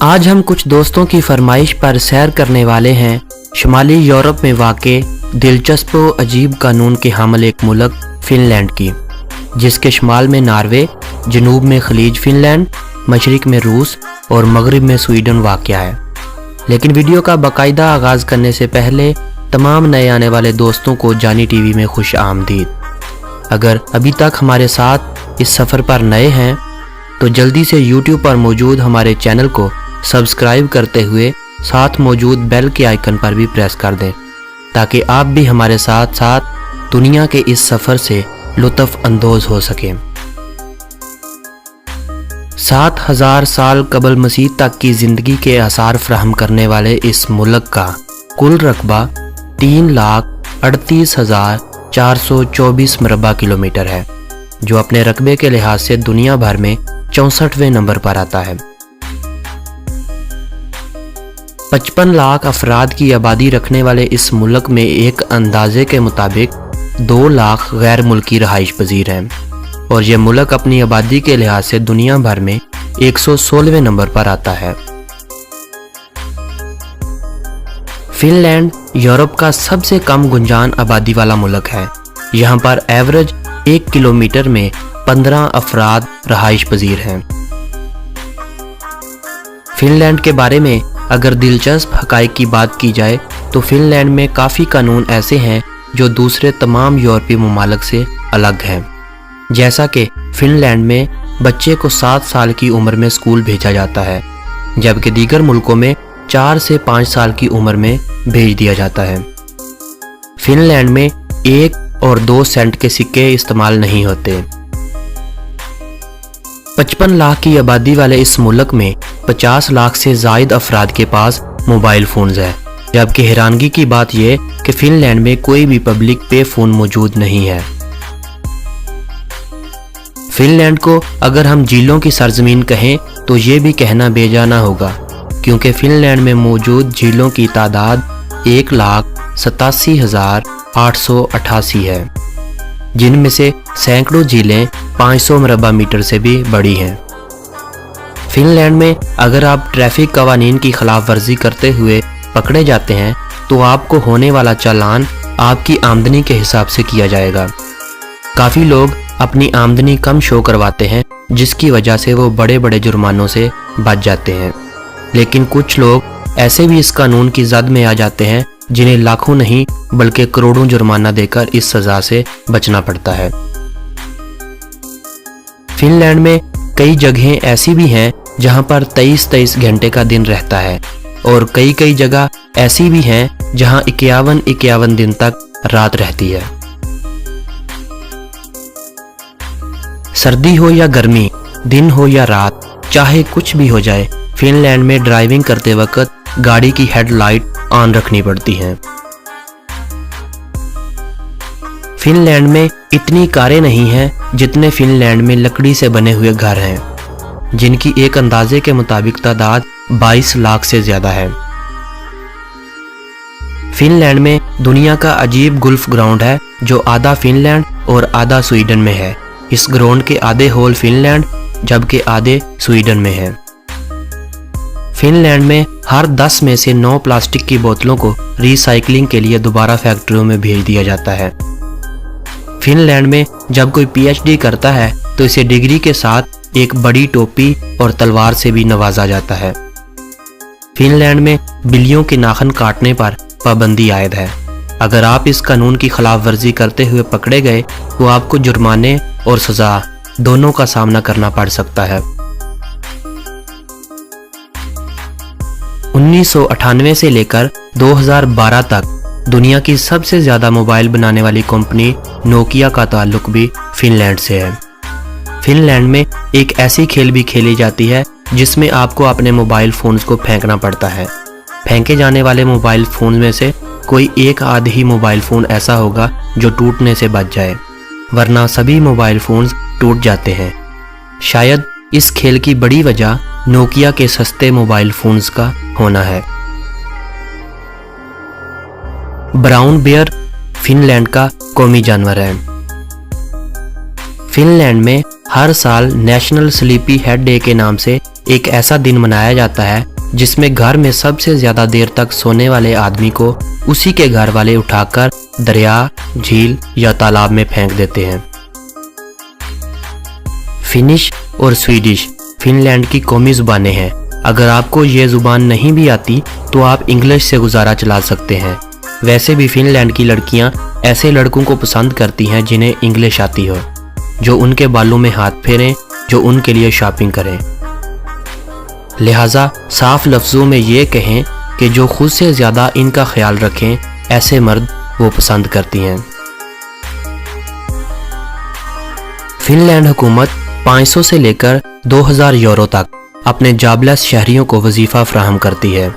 आज हम कुछ दोस्तों की फरमाइश पर सैर करने वाले हैं शुमाली यूरोप में वाक़े दिलचस्प व अजीब कानून के हामिल एक मुल्क फिनलैंड की, जिसके शुमाल में नॉर्वे, जनूब में खलीज फिनलैंड, मशरिक में रूस और मगरिब में स्वीडन वाक़या है। लेकिन वीडियो का बाकायदा आगाज़ करने से पहले तमाम नए आने वाले दोस्तों को जानी टीवी में खुश आमदीद। अगर अभी तक हमारे साथ इस सफ़र पर नए हैं तो जल्दी से YouTube पर मौजूद हमारे चैनल को सब्सक्राइब करते हुए साथ मौजूद बेल के आइकन पर भी प्रेस कर दें, ताकि आप भी हमारे साथ साथ दुनिया के इस सफ़र से लुत्फ़ अंदोज हो सकें। 7000 साल कबल मसीह तक की ज़िंदगी के आसार फ्राहम करने वाले इस मुल्क का कुल रकबा 3,38,424 मरबा किलोमीटर है, जो अपने रकबे के लिहाज से दुनिया भर में 64वें नंबर पर आता है। 55 लाख अफराद की आबादी रखने वाले इस मुल्क में एक अंदाजे के मुताबिक 2 लाख गैर मुल्की रहाइश पजीर हैं, और यह मुल्क अपनी आबादी के लिहाज से दुनिया भर में 116वें नंबर पर आता है। फिनलैंड यूरोप का सबसे कम गुंजान आबादी वाला मुल्क है। यहाँ पर एवरेज 1 किलोमीटर में 15 अफराद रहाइश पजीर हैं। फिनलैंड के बारे में अगर दिलचस्प हक़ाइक़ की बात की जाए तो फिनलैंड में काफ़ी कानून ऐसे हैं जो दूसरे तमाम यूरोपीय ममालिक से अलग हैं। जैसा कि फिनलैंड में बच्चे को 7 साल की उम्र में स्कूल भेजा जाता है, जबकि दीगर मुल्कों में 4 से 5 साल की उम्र में भेज दिया जाता है। फिनलैंड में 1 और 2 सेंट के सिक्के इस्तेमाल नहीं होते। 55 लाख की आबादी वाले इस मुल्क में 50 लाख से ज़ायद अफराद के पास मोबाइल फ़ोन्स है, जबकि हैरानगी की बात यह कि फिनलैंड में कोई भी पब्लिक पे फ़ोन मौजूद नहीं है। फिनलैंड को अगर हम झीलों की सरजमीन कहें तो ये भी कहना बेजाना होगा, क्योंकि फिनलैंड में मौजूद झीलों की तादाद 1,87,888 है, जिनमें से सैकड़ों झीलें 500 मरबा मीटर से भी बड़ी हैं। फिनलैंड में अगर आप ट्रैफिक कवानीन की खिलाफ वर्जी करते हुए पकड़े जाते हैं तो आपको होने वाला चालान आपकी आमदनी के हिसाब से किया जाएगा। काफ़ी लोग अपनी आमदनी कम शो करवाते हैं, जिसकी वजह से वो बड़े बड़े जुर्मानों से बच जाते हैं। लेकिन कुछ लोग ऐसे भी इस कानून की जद में आ जाते हैं जिन्हें लाखों नहीं बल्कि करोड़ों जुर्माना देकर इस सज़ा से बचना पड़ता है। फिनलैंड में कई जगहें ऐसी भी हैं जहां पर 23-23 घंटे का दिन रहता है, और कई जगह ऐसी भी हैं जहां 51 दिन तक रात रहती है। सर्दी हो या गर्मी, दिन हो या रात, चाहे कुछ भी हो जाए, फिनलैंड में ड्राइविंग करते वक्त गाड़ी की हेडलाइट ऑन रखनी पड़ती हैं। फिनलैंड में इतनी कारें नहीं हैं जितने फिनलैंड में लकड़ी से बने हुए घर हैं, जिनकी एक अंदाजे के मुताबिक तादाद 22 लाख से ज्यादा है। फिनलैंड में दुनिया का अजीब गोल्फ ग्राउंड है जो आधा फिनलैंड और आधा स्वीडन में है। इस ग्राउंड के आधे होल फिनलैंड जबकि आधे स्वीडन में है। फिनलैंड में हर 10 में से 9 प्लास्टिक की बोतलों को रिसाइकलिंग के लिए दोबारा फैक्ट्रियों में भेज दिया जाता है। फिनलैंड में जब कोई PhD करता है तो इसे डिग्री के साथ एक बड़ी टोपी और तलवार से भी नवाजा जाता है। फिनलैंड में बिल्लियों के नाखून काटने पर पाबंदी आयद है। अगर आप इस कानून की खिलाफ वर्जी करते हुए पकड़े गए तो आपको जुर्माने और सजा दोनों का सामना करना पड़ सकता है। 1998 से लेकर 2012 तक दुनिया की सबसे ज़्यादा मोबाइल बनाने वाली कंपनी नोकिया का ताल्लुक भी फिनलैंड से है। फिनलैंड में एक ऐसी खेल भी खेली जाती है जिसमें आपको अपने मोबाइल फ़ोन्स को फेंकना पड़ता है। फेंके जाने वाले मोबाइल फ़ोन में से कोई एक आध ही मोबाइल फ़ोन ऐसा होगा जो टूटने से बच जाए, वरना सभी मोबाइल फ़ोन्स टूट जाते हैं। शायद इस खेल की बड़ी वजह नोकिया के सस्ते मोबाइल फ़ोन्स का होना है। ब्राउन बेयर फिनलैंड का कौमी जानवर है। फिनलैंड में हर साल नेशनल स्लीपी हेड डे के नाम से एक ऐसा दिन मनाया जाता है जिसमें घर में सबसे ज्यादा देर तक सोने वाले आदमी को उसी के घर वाले उठाकर दरिया, झील या तालाब में फेंक देते हैं। फिनिश और स्वीडिश फिनलैंड की कौमी जुबानें हैं। अगर आपको ये जुबान नहीं भी आती तो आप इंग्लिश से गुजारा चला सकते हैं। वैसे भी फिनलैंड की लड़कियां ऐसे लड़कों को पसंद करती हैं जिन्हें इंग्लिश आती हो, जो उनके बालों में हाथ फेरें, जो उनके लिए शॉपिंग करें। लिहाजा साफ लफ्जों में ये कहें कि जो खुद से ज़्यादा इनका ख्याल रखें, ऐसे मर्द वो पसंद करती हैं। फिनलैंड हुकूमत 500 से लेकर 2000 यूरो तक अपने जॉबलेस शहरियों को वजीफा फराहम करती है।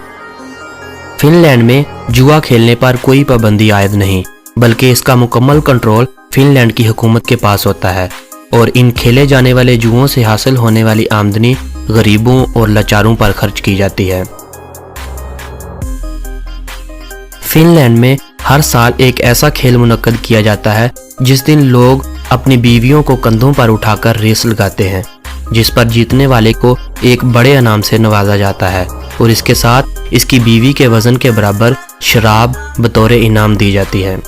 फिनलैंड में जुआ खेलने पर कोई पाबंदी आयद नहीं, बल्कि इसका मुकम्मल कंट्रोल फिनलैंड की हुकूमत के पास होता है और इन खेले जाने वाले जुओं से हासिल होने वाली आमदनी गरीबों और लाचारों पर खर्च की जाती है। फिनलैंड में हर साल एक ऐसा खेल मुनक्कद किया जाता है जिस दिन लोग अपनी बीवियों को कंधों पर उठाकर रेस लगाते हैं, जिस पर जीतने वाले को एक बड़े इनाम से नवाजा जाता है और इसके साथ इसकी बीवी के वजन के बराबर शराब बतौर इनाम दी जाती है।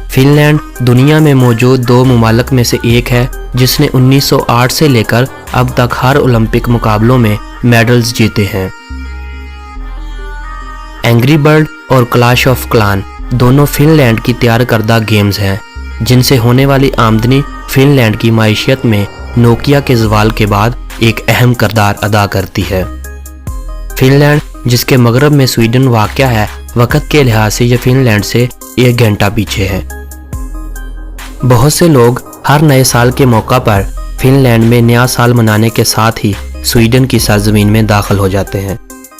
फिनलैंड दुनिया में मौजूद 2 मुमालिक में से एक है जिसने 1908 से लेकर अब तक हर ओलंपिक मुकाबलों में मेडल्स जीते हैं। एंग्री बर्ड और क्लैश ऑफ क्लान दोनों फिनलैंड की तैयार करदा गेम्स हैं, जिनसे होने वाली आमदनी फिनलैंड की माइशियत में नोकिया के ज़वाल के बाद एक अहम किरदार अदा करती है। फिनलैंड, जिसके मगरब में स्वीडन वाक़या है, वक़्त के लिहाज से यह फिनलैंड से 1 घंटा पीछे है। बहुत से लोग हर नए साल के मौका पर फिनलैंड में नया साल मनाने के साथ ही स्वीडन की सरजमीन में दाखिल हो जाते हैं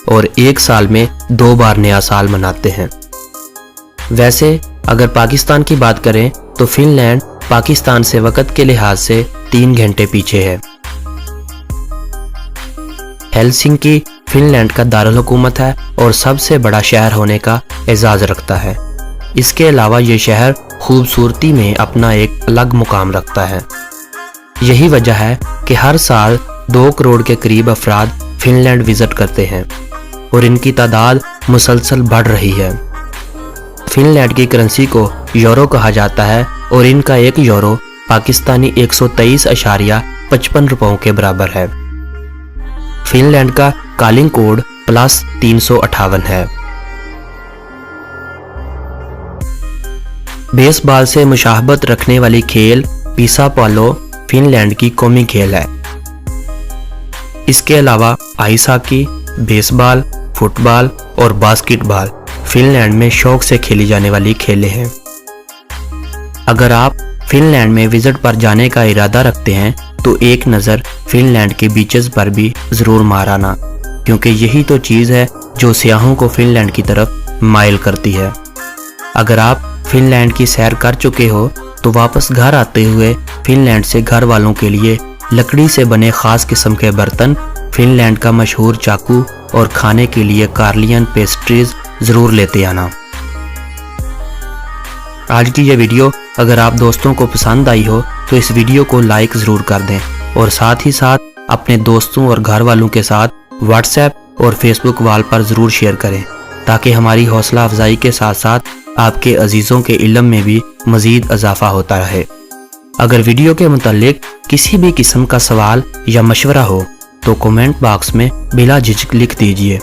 और एक साल में 2 बार नया साल मनाते हैं। वैसे अगर पाकिस्तान की बात करें तो फिनलैंड पाकिस्तान से वक़्त के लिहाज से 3 घंटे पीछे है। हेलसिंकी फिनलैंड का दारुल हुकूमत है और सबसे बड़ा शहर होने का एजाज़ रखता है। इसके अलावा ये शहर खूबसूरती में अपना एक अलग मुकाम रखता है। यही वजह है कि हर साल 2 करोड़ के करीब अफराद फिनलैंड विजिट करते हैं और इनकी तादाद मुसलसल बढ़ रही है। फिनलैंड की करेंसी को यूरो कहा जाता है और इनका 1 यूरो पाकिस्तानी 123.55 रुपयों के बराबर है। फिनलैंड का कॉलिंग कोड +358 है। बेसबॉल से मुशाहबत रखने वाली खेल पीसा पोलो फिनलैंड की कौमी खेल है। इसके अलावा आइस हॉकी, बेसबॉल, फुटबॉल और बास्केटबॉल फिनलैंड में शौक से खेली जाने वाली खेलें हैं। अगर आप फिनलैंड में विजिट पर जाने का इरादा रखते हैं तो एक नज़र फिनलैंड के बीचेस पर भी ज़रूर मार आना, क्योंकि यही तो चीज़ है जो सियाहों को फिनलैंड की तरफ माइल करती है। अगर आप फिनलैंड की सैर कर चुके हो तो वापस घर आते हुए फिनलैंड से घर वालों के लिए लकड़ी से बने ख़ास किस्म के बर्तन, फिनलैंड का मशहूर चाकू और खाने के लिए कार्लियन पेस्ट्रीज ज़रूर लेते आना। आज की यह वीडियो अगर आप दोस्तों को पसंद आई हो तो इस वीडियो को लाइक ज़रूर कर दें और साथ ही साथ अपने दोस्तों और घर वालों के साथ व्हाट्सएप और फेसबुक वॉल पर ज़रूर शेयर करें, ताकि हमारी हौसला अफजाई के साथ साथ आपके अजीज़ों के इल्म में भी मज़ीद इजाफा होता रहे। अगर वीडियो के मुताल्लिक किसी भी किस्म का सवाल या मशवरा हो तो कमेंट बॉक्स में बिला झिझक लिख दीजिए।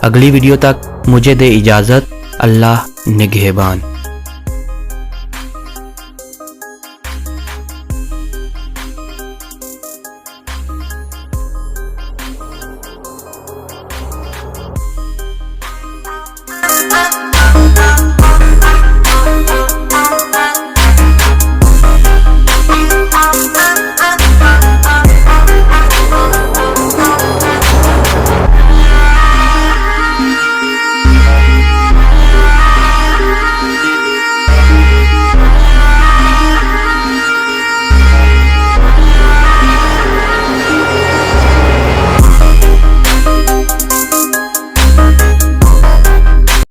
अगली वीडियो तक मुझे दे इजाज़त। अल्लाह निगहबान। Ah